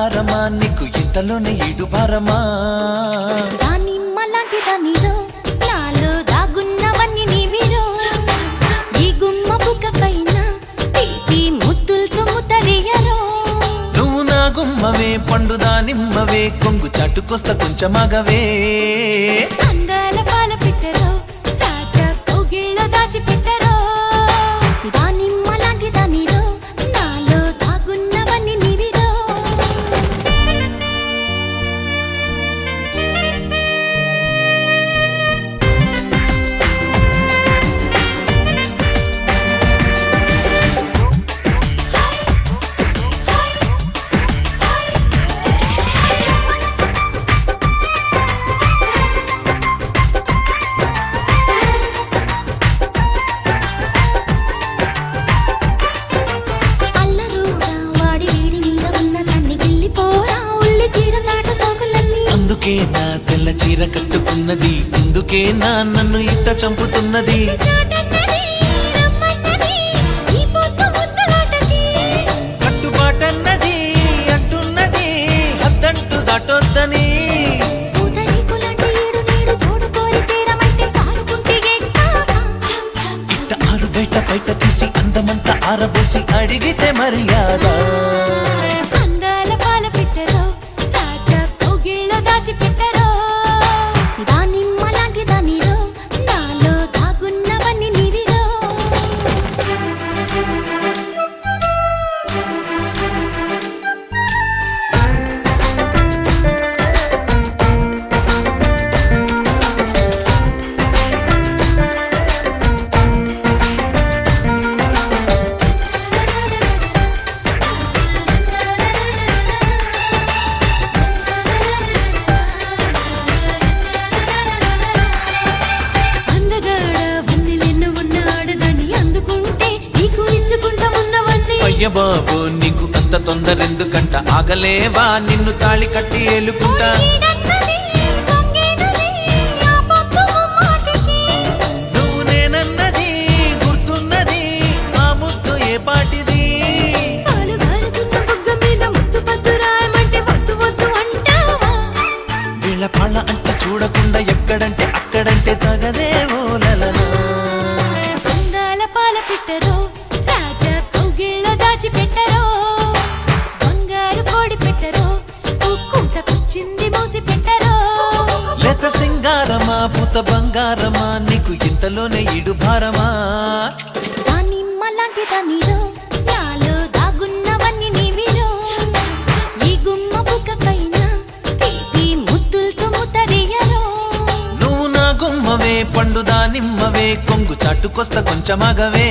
సింగారమా నీకు ఇంతలోనే ఈడు భారమా దానిమ్మలాంటి దానిలో నాలో దాగున్నవన్నీ నీవిరో ఈ గుమ్మ బుగ్గ పైన తీపి ముద్దులతో ముద్దరియరో నువ్వు నా గుమ్మవే పండు దానిమ్మవే కొంగు చాటుకొస్తా కొంచెమగవే అందాల పాల పెట్టరో రాజా కౌగిళ్ళో దాచిపెట్టరో దానిమ్మలాంటి దానిలో నాలో దాగున్నవన్నీ నీవిరో అందుకే నా తెల్ల చీర కట్టుకున్నది అందుకే నా నన్ను ఇట్ట చంపుతున్నది కట్టుబాటన్నది అంటున్నది హద్దంటూ దాటొద్దని ఇట్ట ఆరు బయట బయట తీసి అందమంతా ఆరబోసి అడిగితే మర్యాద అందాల పాల పెట్టరో రాజా కౌగిళ్ళో దాచిపెట్టరో దానిమ్మలాంటి దానిలో నాలో దాగున్నవన్నీ నీవిరో అయ్య బాబు నీకు అంత తొందరెందుకంట ఆగలేవా నిన్ను తాళి కట్టి ఏలుకుంటా నువ్వు నేనన్నది గుర్తున్నది ఆ ముద్దు ఏ పాటిది వీళ్ళ పాళ్ళ అంటే చూడకుండా ఎక్కడంటే అక్కడంటే తగదే ఓలలనా అందాల పాల పెట్టరో రాజా కౌగిళ్ళో దాచిపెట్టరో బంగారు కోడి పెట్టరో కూతకొచ్చింది మోసి పెట్టరో లేత సింగారమా పూత బంగారమా నీకు ఇంతలోనే ఇడు భారమా దానిమ్మలాంటి దానిలో నాలో దాగున్నవన్నీ నీవిరో ఈ గుమ్మ బుగ్గ పైన తీపి ముద్దులతో ముద్దరియరో నువ్వు నా గుమ్మవే పండు దానిమ్మవే కొంగు చాటుకొస్తా కొంచెమగవే